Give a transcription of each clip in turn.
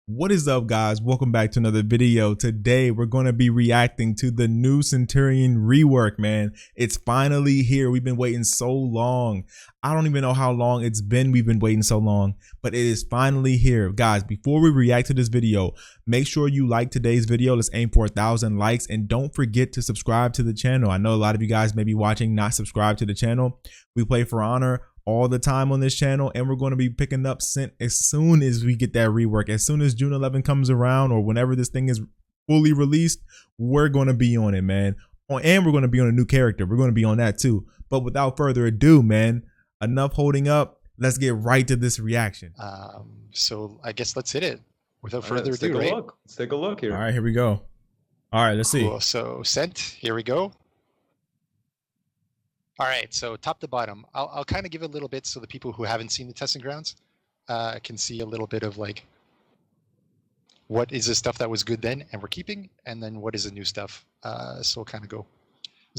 What is up, guys? Welcome back to another video. Today we're going to be reacting to the new Centurion rework, man. It's finally here. We've been waiting so long. I don't even know how long it's been we've been waiting so long, but it is finally here. Guys, before we react to this video, make sure you like today's video. Let's aim for 1,000 likes, and don't forget to subscribe to the channel. I know a lot of you guys may be watching not subscribed to the channel. We play For Honor all the time on this channel, and we're going to be picking up Cent as soon as we get that rework. As soon as June 11 comes around, or whenever this thing is fully released, we're going to be on it, man. And we're going to be on a new character. We're going to be on that too. But without further ado, man, enough holding up. Let's get right to this reaction. So I guess let's hit it without further ado, right? Let's take a look here. All right, here we go. All right, let's see. Cool. So Cent, here we go. All right, so top to bottom, I'll kind of give a little bit so the people who haven't seen the testing grounds can see a little bit of like what is the stuff that was good then and we're keeping, and then what is the new stuff. So we'll kind of go.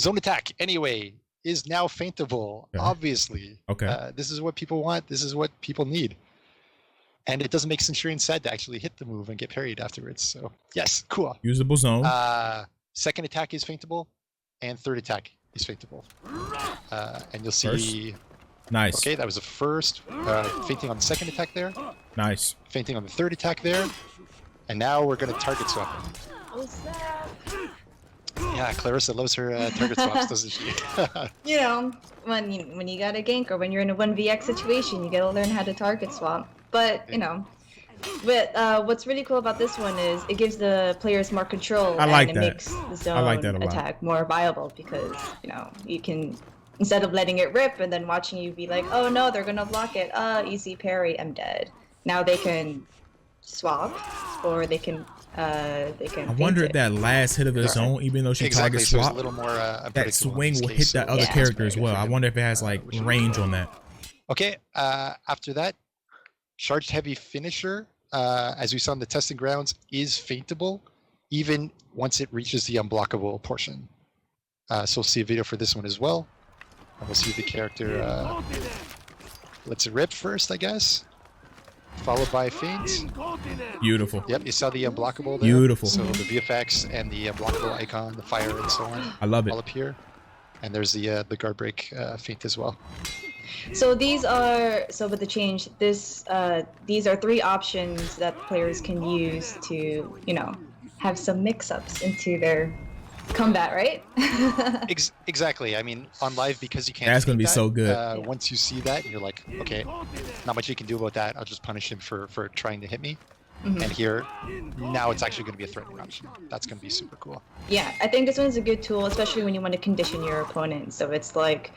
Zone attack, anyway, is now feintable, obviously. Okay. This is what people want. This is what people need. And it doesn't make Centurion sad to actually hit the move and get parried afterwards. So yes, cool. Usable zone. Second attack is feintable, and third attack is feintable. And you'll see. First. Nice. Okay, that was the first. Fainting on the second attack there. Nice. Fainting on the third attack there. And now we're going to target swap him. Yeah, Clarissa loves her target swaps, doesn't she? You know, when you got a gank or when you're in a 1vx situation, you gotta learn how to target swap. But, you know, what's really cool about this one is it gives the players more control, and it makes the zone attack more viable because, you know, you can, instead of letting it rip and then watching you be like, oh no, they're gonna block it, easy parry, I'm dead. Now they can swap, or they can I wonder if that last hit of the zone, even though she target swap, a little more, that swing will hit that other character as well. I wonder if it has like range on that. Okay, after that, charged heavy finisher, as we saw in the testing grounds, is feintable, even once it reaches the unblockable portion. So we'll see a video for this one as well. And we'll see the character lets it rip first, I guess. Followed by feint. Beautiful. Yep, you saw the unblockable there. Beautiful. So the VFX and the unblockable icon, the fire and so on. I love it. All up here. And there's the guard break feint as well. So these are, so with the change, these are 3 options that players can use to, you know, have some mix-ups into their combat, right? Exactly. I mean, on live, because you can't. That's gonna be so good. Once you see that, you're like, okay, not much you can do about that. I'll just punish him for trying to hit me. And here, now it's actually going to be a threatening option. That's going to be super cool. Yeah, I think this one's a good tool, especially when you want to condition your opponent. So it's like,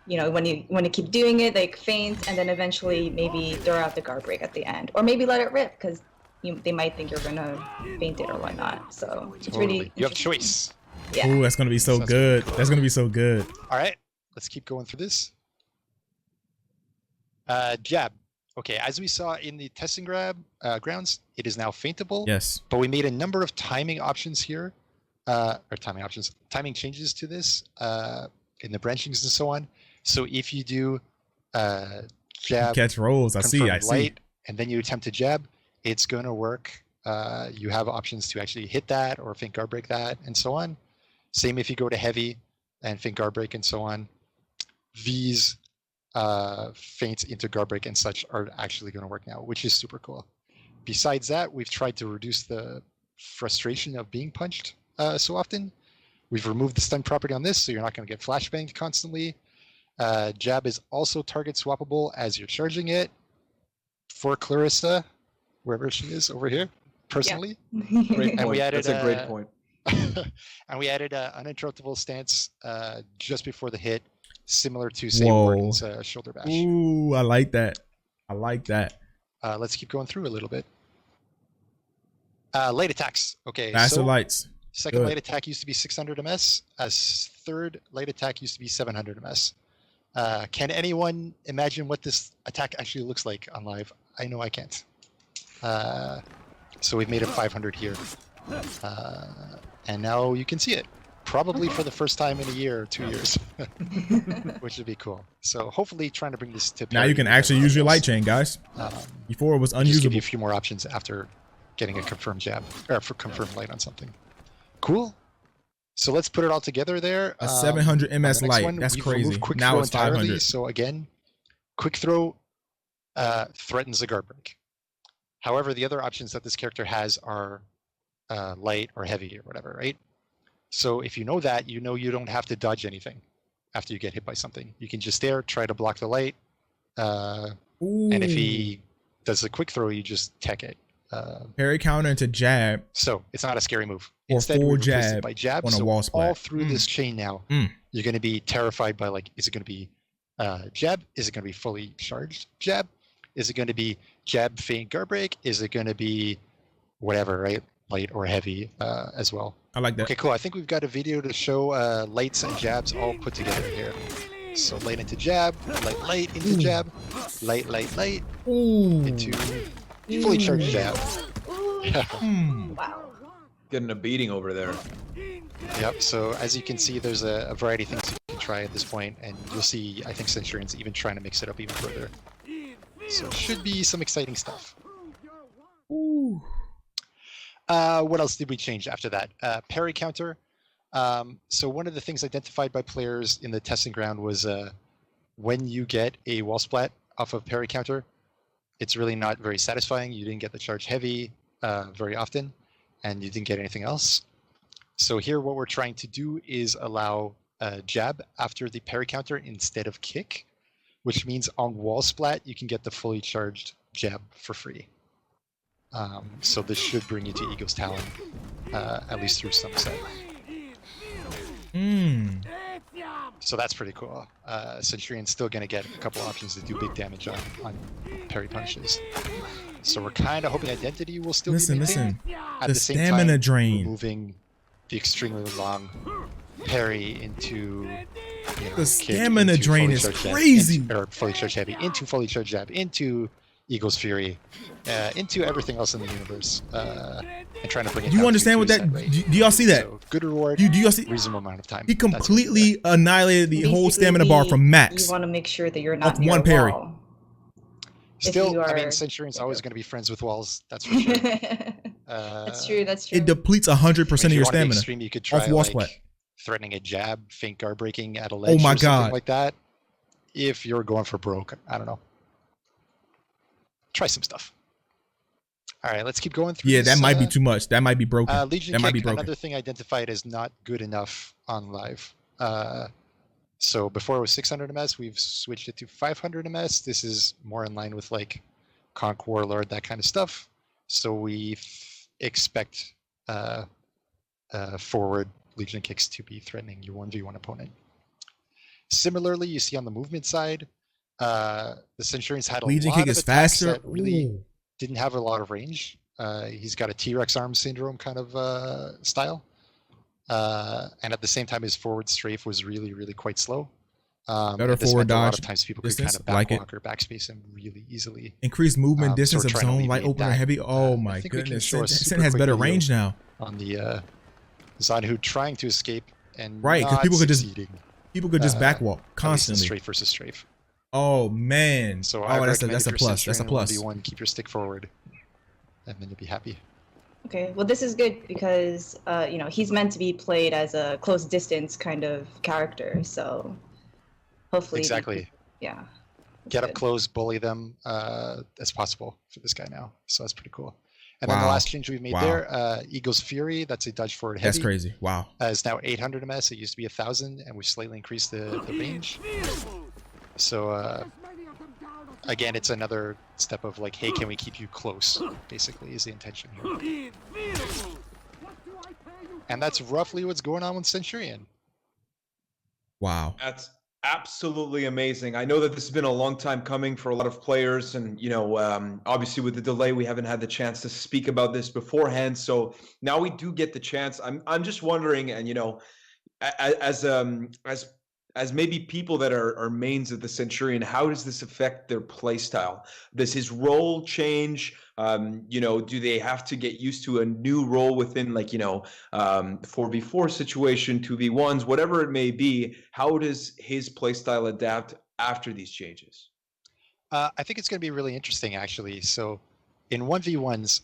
you know, when you want to keep doing it, like feint, and then eventually maybe throw out the guard break at the end, or maybe let it rip because they might think you're gonna feint it or whatnot. So it's really, you have choice. Yeah. Ooh, that's gonna be so good. That's gonna be so good. All right, let's keep going through this. Jab. Okay, as we saw in the testing grounds, it is now feintable. Yes. But we made a number of timing options here, timing changes to this in the branchings and so on. So if you do jab, catch rolls, I see. and then you attempt to jab, it's going to work. You have options to actually hit that or feint guard break that and so on. Same if you go to heavy and feint guard break and so on. These feints into guard break and such are actually going to work now, which is super cool. Besides that, we've tried to reduce the frustration of being punched so often. We've removed the stun property on this, so you're not going to get flashbanged constantly. Jab is also target swappable as you're charging it. For Clarissa, wherever she is over here, personally. Yeah. Great point. And we added, that's a great point. And we added an uninterruptible stance just before the hit, similar to say Warden's shoulder bash. Ooh, I like that. I like that. Let's keep going through a little bit. Late attacks. Okay. Faster lights. Second late attack used to be 600 ms. As third late attack used to be 700 ms. Can anyone imagine what this attack actually looks like on live? I know I can't. So we've made it 500 here. And now you can see it. Probably for the first time in a year or 2 years. Which would be cool. So hopefully trying to bring this to now you can actually use your light chain, guys. Before it was just unusable. give you a few more options after getting a confirmed jab or for confirmed light on something. Cool. So let's put it all together there. A 700 On MS the next light. one, That's we've crazy. removed quick Now throw it's entirely. 500. So again, quick throw threatens the guard break. However, the other options that this character has are light or heavy or whatever, right? So if you know that, you know you don't have to dodge anything after you get hit by something. You can just stare, try to block the light, and if he does a quick throw, you just tech it. Parry counter into jab. So it's not a scary move. Or Instead, full we replace jab it by jab. on a So wall splat. all through this chain now, you're going to be terrified by like, is it going to be jab? Is it going to be fully charged jab? Is it going to be jab, feint, guard break? Is it going to be whatever, right? Light or heavy as well. I like that. Okay, cool. I think we've got a video to show lights and jabs all put together here. So light into jab, light into jab, light into fully charged jab. Wow. Getting a beating over there. Yep. So as you can see, there's a variety of things you can try at this point, and you'll see, I think Centurion's even trying to mix it up even further. So it should be some exciting stuff. Ooh. What else did we change after that? Parry counter. So one of the things identified by players in the testing ground was when you get a wall splat off of parry counter, it's really not very satisfying. You didn't get the charge heavy very often, and you didn't get anything else. So here what we're trying to do is allow jab after the parry counter instead of kick, which means on wall splat you can get the fully charged jab for free. So this should bring you to Ego's Talon, at least through some set. So that's pretty cool. Centurion's still going to get a couple options to do big damage on parry punishes. So we're kind of hoping Identity will still be maintained. At the same stamina time, drain. Removing the extremely long parry into the stamina drain is crazy. Or fully charged heavy into fully charged jab into Eagle's Fury, into everything else in the universe, and trying to bring it. Do you understand what that? Do y'all see that? So good reward. Do y'all see? Reasonable amount of time. He completely annihilated the whole stamina bar from max. You want to make sure that you're not Off near one a parry. wall. Still, I mean, Centurion's always going to be friends with walls. That's for sure. That's true. That's true. It depletes 100% of your stamina. Extreme, you could try off wall splat. Threatening a jab, feint guard breaking at a ledge, oh my or something god, like that. If you're going for broke, I don't know. Try some stuff. All right, let's keep going through. Yeah, this, that might be too much. That might be broken. Legion that kick, might be broken. Another thing identified as not good enough on live. So before it was 600 ms, we've switched it to 500 ms. This is more in line with like Conk Warlord, that kind of stuff. So we expect forward Legion kicks to be threatening your 1v1 opponent. Similarly, you see on the movement side, the Centurions had a Legion lot kick of is attacks faster. that really didn't have a lot of range. He's got a T-Rex arm syndrome kind of style. And at the same time, his forward strafe was really quite slow. Better forward dodge. A lot of times people distance, could kind of like backwalk it. or backspace him really easily. Increased movement distance so of we're trying to zone, light alleviate open or that. heavy. Oh I my think we can goodness. show a Sin super has quick better video range now. On the Zanhu trying to escape and Right, because not people succeeding. could just backwalk constantly. Strafe versus strafe. Oh man. So oh, that's a recommend if you're plus. That's a Centurion plus. 1v1, keep your stick forward, and then you'll be happy. Okay, well this is good because he's meant to be played as a close distance kind of character, so hopefully Exactly. Yeah. Get up good. close, bully them as possible for this guy now. So that's pretty cool. And then the last change we've made there, Eagle's Fury, that's a dodge forward heavy. That's crazy. Wow. Is now 800 ms. It used to be 1,000, and we slightly increased the range. So again, it's another step of like, hey, can we keep you close? Basically, is the intention here. And that's roughly what's going on with Centurion. Wow. That's absolutely amazing. I know that this has been a long time coming for a lot of players, and obviously with the delay, we haven't had the chance to speak about this beforehand. So now we do get the chance. I'm just wondering, and as maybe people that are mains of the Centurion, how does this affect their play style? Does his role change? Do they have to get used to a new role within 4v4 situation, 2v1s, whatever it may be? How does his play style adapt after these changes? I think it's going to be really interesting, actually. So in 1v1s,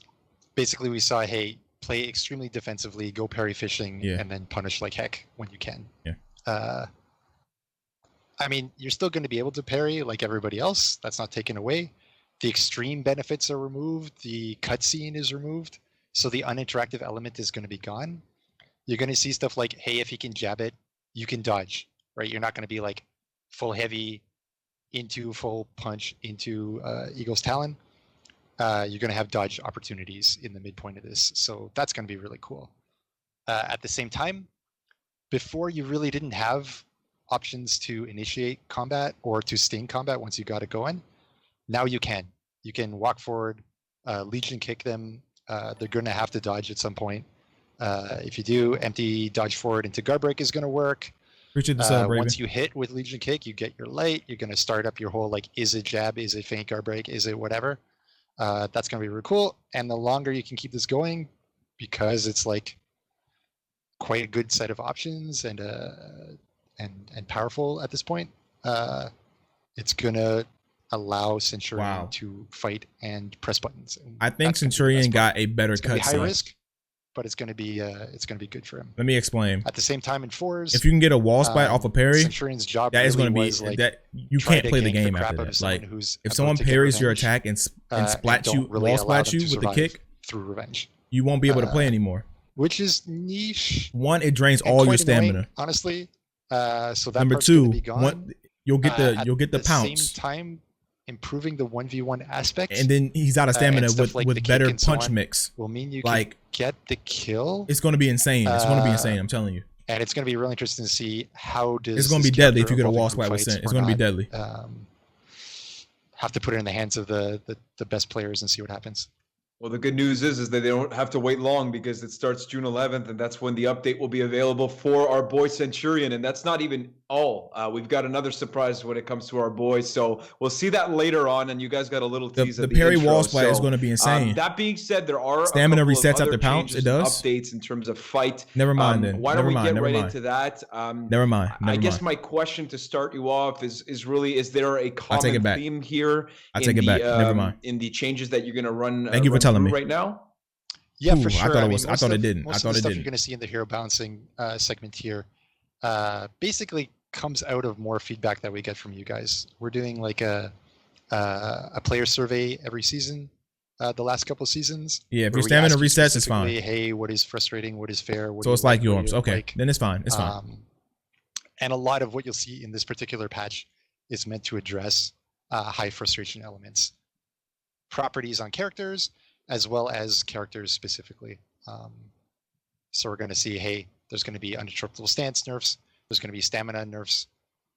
basically we saw, hey, play extremely defensively, go parry fishing, Yeah. and then punish like heck when you can. Yeah. I mean, you're still going to be able to parry like everybody else. That's not taken away. The extreme benefits are removed. The cutscene is removed. So the uninteractive element is going to be gone. You're going to see stuff like, hey, if he can jab it, you can dodge, right? You're not going to be like full heavy into full punch into Eagle's Talon. You're going to have dodge opportunities in the midpoint of this. So that's going to be really cool. At the same time, before you really didn't have options to initiate combat or to sting combat once you got it going. Now you can. You can walk forward, Legion kick them. They're going to have to dodge at some point. If you do, empty dodge forward into guard break is going to work. Appreciate the sub, Raven. Once you hit with Legion kick, you get your light. You're going to start up your whole like, is it jab, is it feint guard break, is it whatever. That's going to be really cool. And the longer you can keep this going, because it's like quite a good set of options and powerful at this point, it's gonna allow Centurion to fight and press buttons. And I think Centurion got a better cutscene. High cutscene. risk, but it's gonna be good for him. Let me explain. At the same time, in fours, if you can get a wall splat off a parry, Centurion's job that is really going to be like that you can't play the game after that. Like if someone parries your attack and splats you, really wall splats you with the kick through revenge, you won't be able to play anymore. Which is niche. One, it drains all your stamina. Annoying, honestly. So that Number part's two, gonna be gone. you'll get the pounce. Same time, improving the 1v1 aspect, and then he's out of stamina like with better punch so mix. Will mean you like can get the kill. It's going to be insane. It's going to be insane. I'm telling you. And it's going to be really interesting to see how does. It's going to be deadly if you get a wall splat with Cent. It's going to be deadly. Have to put it in the hands of the best players and see what happens. Well, the good news is that they don't have to wait long because it starts June 11th, and that's when the update will be available for our boy Centurion. And that's not even all. We've got another surprise when it comes to our boy. So we'll see that later on, and you guys got a little tease the parry wall splat is going to be insane. That being said, there are stamina resets after pounce. It does updates in terms of fight. Never mind then. Why don't we get right into that? Never mind. I guess my question to start you off is really: is there a common theme here? I take it back. Never mind. In the changes that you're going to run. Thank you for telling me right now. Yeah, for sure. I thought it didn't. Most of the stuff you're going to see in the hero balancing segment here basically comes out of more feedback that we get from you guys. We're doing like a player survey every season, the last couple of seasons. Yeah, if your stamina resets, it's fine. Hey, what is frustrating? What is fair? So it's like yours. Okay, then it's fine. It's fine. And a lot of what you'll see in this particular patch is meant to address high frustration elements, properties on characters, as well as characters specifically. So we're going to see, hey, there's going to be undisruptible stance nerfs. There's going to be stamina nerfs.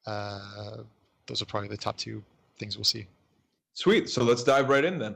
Those are probably the top two things we'll see. Sweet. So let's dive right in then.